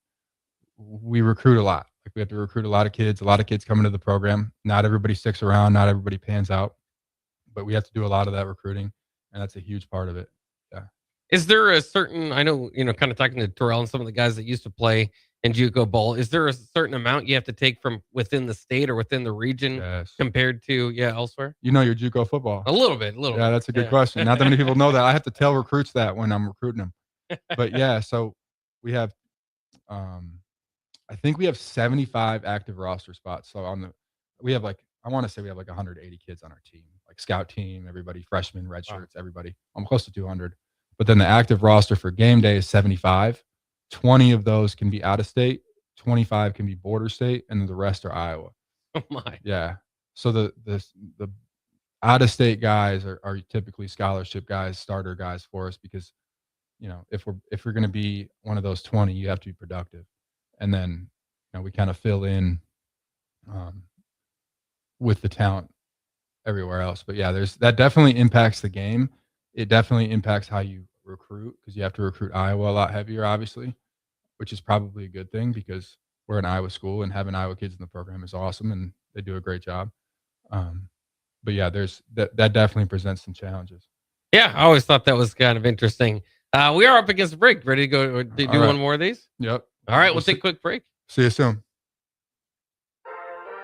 we recruit a lot. Like we have to recruit a lot of kids coming to the program. Not everybody sticks around. Not everybody pans out, but we have to do a lot of that recruiting, and that's a huge part of it. Yeah. Is there a certain, I know, kind of talking to Terrell and some of the guys that used to play in JUCO ball, is there a certain amount you have to take from within the state or within the region compared to elsewhere? Your JUCO football. A little bit. Yeah, that's a good question. Not that many people know that. I have to tell recruits that when I'm recruiting them. But yeah, so we have, I think we have 75 active roster spots. So we have I want to say we have 180 kids on our team, like scout team, everybody, freshmen, red shirts, everybody. I'm close to 200. But then the active roster for game day is 75. 20 of those can be out of state, 25 can be border state, and then the rest are Iowa. Oh my. Yeah. So the out of state guys are typically scholarship guys, starter guys for us, because if we're going to be one of those 20, you have to be productive. And then we kind of fill in with the talent everywhere else. But yeah, that definitely impacts the game. It definitely impacts how you recruit, because you have to recruit Iowa a lot heavier, obviously, which is probably a good thing because we're an Iowa school and having Iowa kids in the program is awesome and they do a great job. But yeah, that definitely presents some challenges. Yeah, I always thought that was kind of interesting. We are up against a break. Ready to go do one more of these? Yep. All right, we'll take a quick break. See you soon.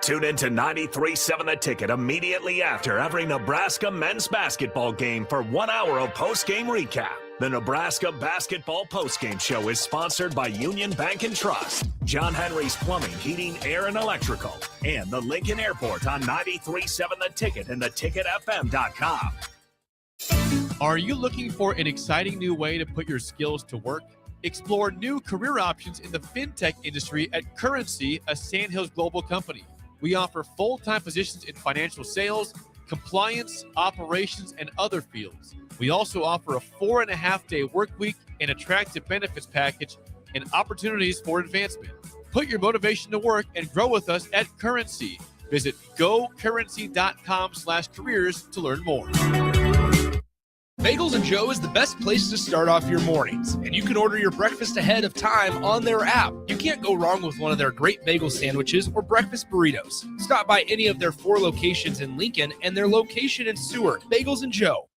Tune in to 93.7 The Ticket immediately after every Nebraska men's basketball game for 1 hour of post-game recap. The Nebraska Basketball Postgame Show is sponsored by Union Bank and Trust, John Henry's Plumbing, Heating, Air, and Electrical, and the Lincoln Airport on 93.7 The Ticket and theticketfm.com. Are you looking for an exciting new way to put your skills to work? Explore new career options in the fintech industry at Currency, a Sandhills Global company. We offer full-time positions in financial sales, compliance, operations, and other fields. We also offer a 4.5-day work week, an attractive benefits package, and opportunities for advancement. Put your motivation to work and grow with us at Currency. Visit gocurrency.com/careers to learn more. Bagels & Joe is the best place to start off your mornings, and you can order your breakfast ahead of time on their app. You can't go wrong with one of their great bagel sandwiches or breakfast burritos. Stop by any of their 4 locations in Lincoln and their location in Seward. Bagels & Joe.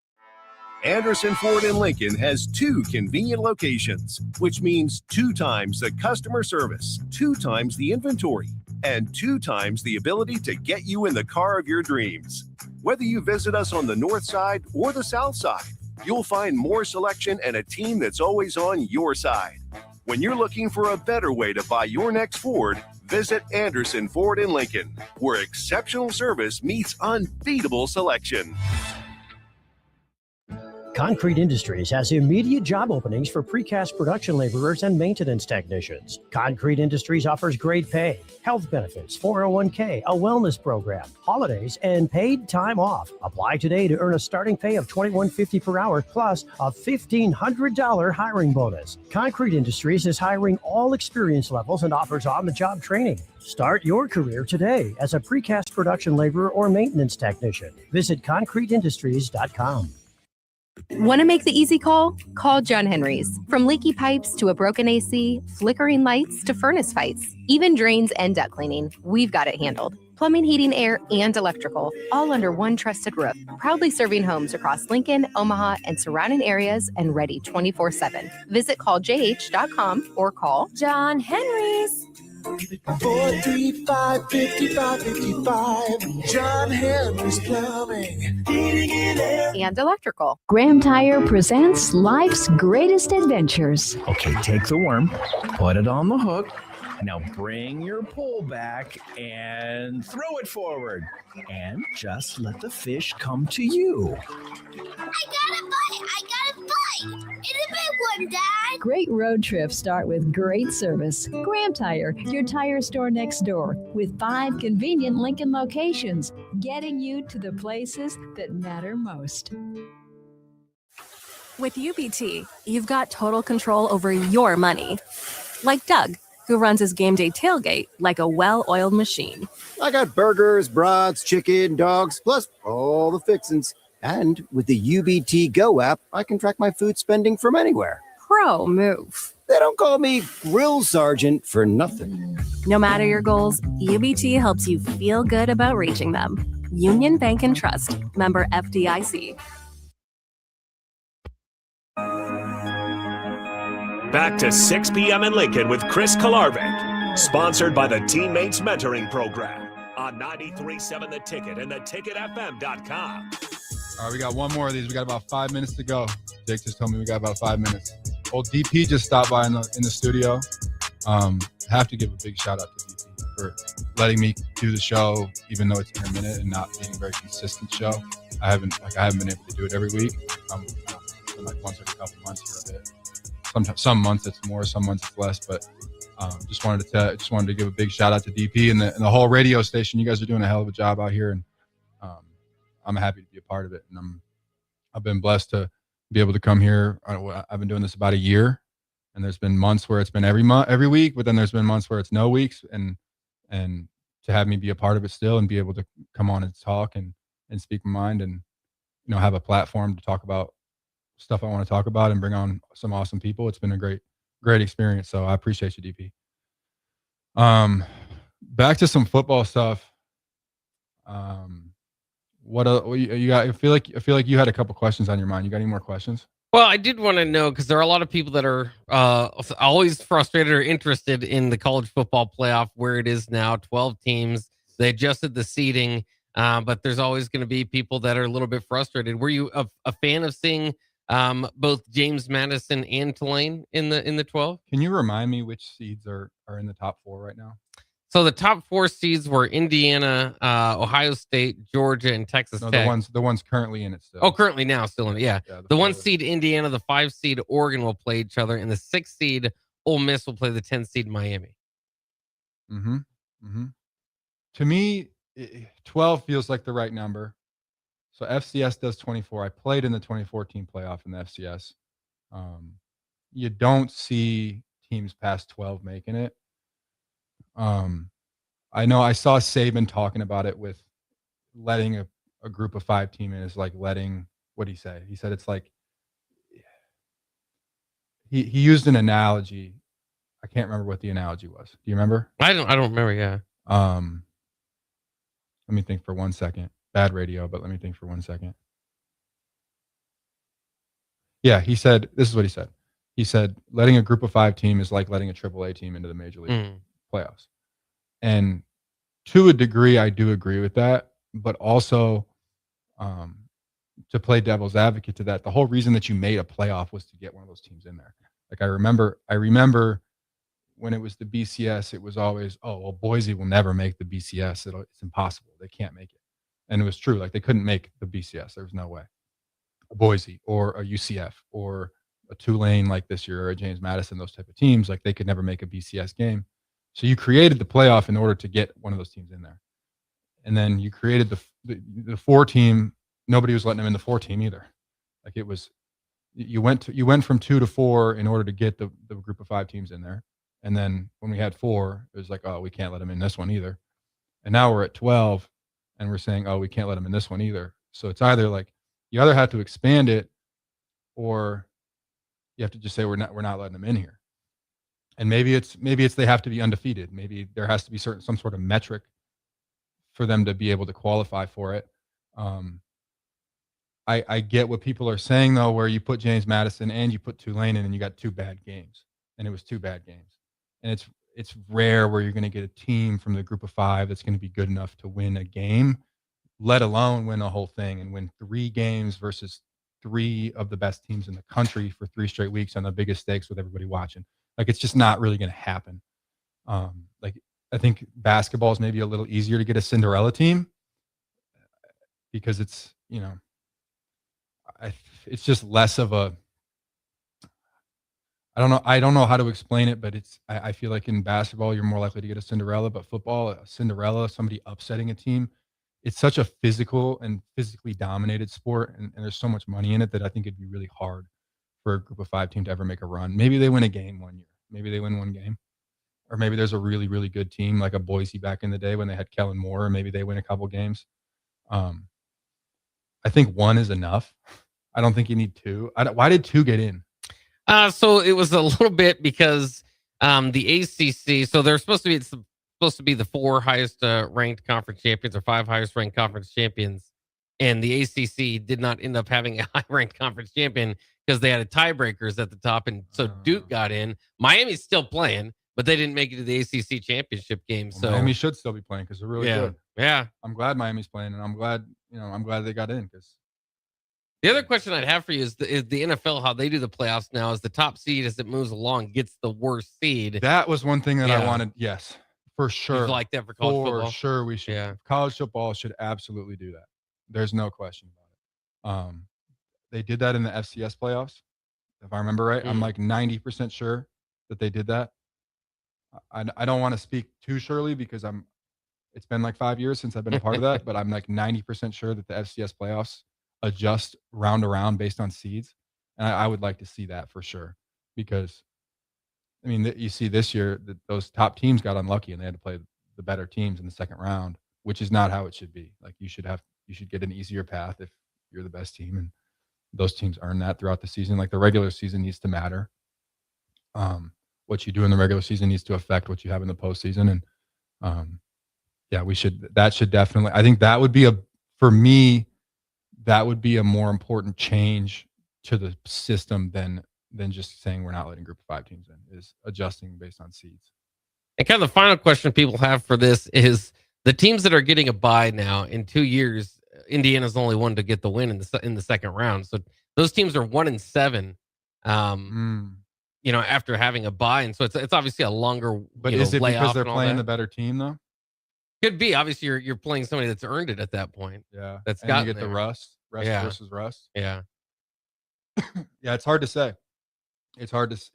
Anderson Ford in Lincoln has 2 convenient locations, which means 2 times the customer service, 2 times the inventory, and 2 times the ability to get you in the car of your dreams. Whether you visit us on the north side or the south side, you'll find more selection and a team that's always on your side. When you're looking for a better way to buy your next Ford, visit Anderson Ford in Lincoln, where exceptional service meets unbeatable selection. Concrete Industries has immediate job openings for precast production laborers and maintenance technicians. Concrete Industries offers great pay, health benefits, 401k, a wellness program, holidays, and paid time off. Apply today to earn a starting pay of $21.50 per hour plus a $1,500 hiring bonus. Concrete Industries is hiring all experience levels and offers on-the-job training. Start your career today as a precast production laborer or maintenance technician. Visit concreteindustries.com. Want to make the easy call? Call John Henry's. From leaky pipes to a broken AC, flickering lights to furnace fights, even drains and duct cleaning, we've got it handled. Plumbing, heating, air, and electrical, all under one trusted roof. Proudly serving homes across Lincoln, Omaha, and surrounding areas and ready 24/7. Visit calljh.com or call John Henry's. 435-5555. John Henry's Plumbing, Heating and Air. and electrical. Graham Tire presents life's greatest adventures. Okay, take the worm, put it on the hook. Now bring your pole back and throw it forward. And just let the fish come to you. I got a bite! I got a bite! It's a big one, Dad! Great road trips start with great service. Graham Tire, your tire store next door, with 5 convenient Lincoln locations, getting you to the places that matter most. With UBT, you've got total control over your money. Like Doug, who runs his game day tailgate like a well-oiled machine. I got burgers, brats, chicken, dogs, plus all the fixins. And with the UBT Go app, I can track my food spending from anywhere. Pro move. They don't call me Grill Sergeant for nothing. No matter your goals, UBT helps you feel good about reaching them. Union Bank and Trust. Member FDIC. Back to 6 p.m. in Lincoln with Chris Kolarevic. Sponsored by the Teammates Mentoring Program on 93.7 The Ticket and theticketfm.com. All right, we got one more of these. We got about 5 minutes to go. Jake just told me we got about 5 minutes. Old DP just stopped by in the studio. Have to give a big shout out to DP for letting me do the show, even though it's intermittent and not being a very consistent show. I haven't been able to do it every week. It's been like once every couple months for a bit. Sometimes some months it's more, some months it's less. But just wanted to give a big shout out to DP and the whole radio station. You guys are doing a hell of a job out here, and I'm happy to be a part of it. And I've been blessed to be able to come here. I've been doing this about a year, and there's been months where it's been every week, but then there's been months where it's no weeks, and to have me be a part of it still and be able to come on and talk and speak my mind and have a platform to talk about stuff I want to talk about and bring on some awesome people. It's been a great experience. So I appreciate you, DP. Back to some football stuff. What you got? I feel like you had a couple questions on your mind. You got any more questions? Well, I did want to know, because there are a lot of people that are always frustrated or interested in the college football playoff, where it is now, 12 teams. They adjusted the seating, but there's always going to be people that are a little bit frustrated. Were you a fan of seeing both James Madison and Tulane in the 12? Can you remind me which seeds are in the top 4 right now? So the top 4 seeds were Indiana, Ohio State, Georgia, and Texas Tech. The ones currently in it still. Oh, currently now still in it. Yeah. The 1 seed Indiana, the 5 seed Oregon will play each other, and the 6 seed Ole Miss will play the 10 seed Miami. To me, 12 feels like the right number. So FCS does 24. I played in the 2014 playoff in the FCS. You don't see teams past 12 making it. I know I saw Saban talking about it with letting a group of 5 team in is like letting, what did he say? He said it's like, he used an analogy. I can't remember what the analogy was. Do you remember? I don't remember. Yeah. Let me think for 1 second. Bad radio, but let me think for 1 second. Yeah, he said, this is what he said. He said, letting a group of 5 team is like letting a AAA team into the Major League playoffs. And to a degree, I do agree with that. But also, to play devil's advocate to that, the whole reason that you made a playoff was to get one of those teams in there. Like I remember when it was the BCS, it was always, oh, well, Boise will never make the BCS. It's impossible. They can't make it. And it was true. Like they couldn't make the BCS. There was no way. A Boise or a UCF or a Tulane like this year or a James Madison, those type of teams, like they could never make a BCS game. So you created the playoff in order to get one of those teams in there. And then you created the 4 team. Nobody was letting them in the 4 team either. Like it was, you went from 2 to 4 in order to get the group of 5 teams in there. And then when we had 4, it was like, oh, we can't let them in this one either. And now we're at 12 and we're saying, oh, we can't let them in this one either. So it's either like, you either have to expand it or you have to just say, we're not letting them in here. And maybe it's they have to be undefeated. Maybe there has to be some sort of metric for them to be able to qualify for it. I get what people are saying though, where you put James Madison and you put Tulane in and you got 2 bad games, and it was 2 bad games. And it's rare where you're going to get a team from the group of 5 that's going to be good enough to win a game, let alone win a whole thing and win 3 games versus 3 of the best teams in the country for 3 straight weeks on the biggest stakes with everybody watching. Like it's just not really going to happen. Like I think basketball is maybe a little easier to get a Cinderella team because it's, you know, it's just less of a, I don't know how to explain it, but I feel like in basketball, you're more likely to get a Cinderella, but football, a Cinderella, somebody upsetting a team, it's such a physical and physically dominated sport. And there's so much money in it that I think it'd be really hard for a group of 5 team to ever make a run. Maybe they win a game one year. Maybe they win 1 game. Or maybe there's a really, really good team like a Boise back in the day when they had Kellen Moore, and maybe they win a couple games. I think 1 is enough. I don't think you need 2. Why did 2 get in? So it was a little bit because the ACC. So they're supposed to be the 4 highest ranked conference champions or 5 highest ranked conference champions, and the ACC did not end up having a high ranked conference champion because they had tiebreakers at the top, and so Duke got in. Miami's still playing, but they didn't make it to the ACC championship game. So Miami should still be playing because they're really good. Yeah, I'm glad Miami's playing, and I'm glad they got in because. The other question I'd have for you is the NFL, how they do the playoffs now, is the top seed as it moves along gets the worst seed. That was one thing that I wanted. Yes, for sure. You'd like that for college football? For sure, we should. Yeah. College football should absolutely do that. There's no question about it. They did that in the FCS playoffs, if I remember right. I'm like 90% sure that they did that. I don't want to speak too surely because it's been like 5 years since I've been a part of that, but I'm like 90% sure that the FCS playoffs adjust round to round based on seeds. And I would like to see that for sure, because I mean, you see this year that those top teams got unlucky and they had to play the better teams in the second round, which is not how it should be. Like you should get an easier path if you're the best team, and those teams earn that throughout the season. Like the regular season needs to matter. What you do in the regular season needs to affect what you have in the postseason. And that should definitely, I think that would be for me, that would be a more important change to the system than just saying we're not letting group of 5 teams in, is adjusting based on seeds. And kind of the final question people have for this is the teams that are getting a bye now in 2 years, Indiana's the only one to get the win in the second round. So those teams are 1-7, after having a bye. And so it's obviously a longer, but is it because they're playing the better team though? Could be. Obviously, you're playing somebody that's earned it at that point. Yeah, that's got you get the rust versus rust. Yeah, yeah. It's hard to say. It's hard to say.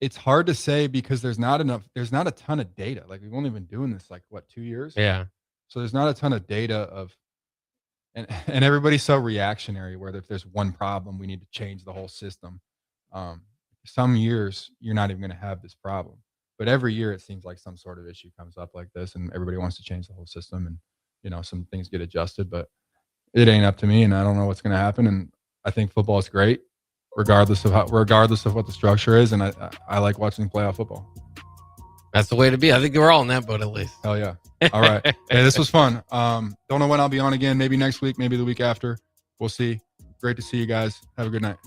It's hard to say because there's not a ton of data. Like we've only been doing this 2 years. Yeah. So there's not a ton of data and everybody's so reactionary where if there's one problem, we need to change the whole system. Some years you're not even going to have this problem. But every year it seems like some sort of issue comes up like this, and everybody wants to change the whole system, and some things get adjusted. But it ain't up to me, and I don't know what's going to happen. And I think football is great, regardless of what the structure is. And I like watching playoff football. That's the way to be. I think we're all in that boat at least. Hell yeah! All right, hey, this was fun. Don't know when I'll be on again. Maybe next week, maybe the week after. We'll see. Great to see you guys. Have a good night.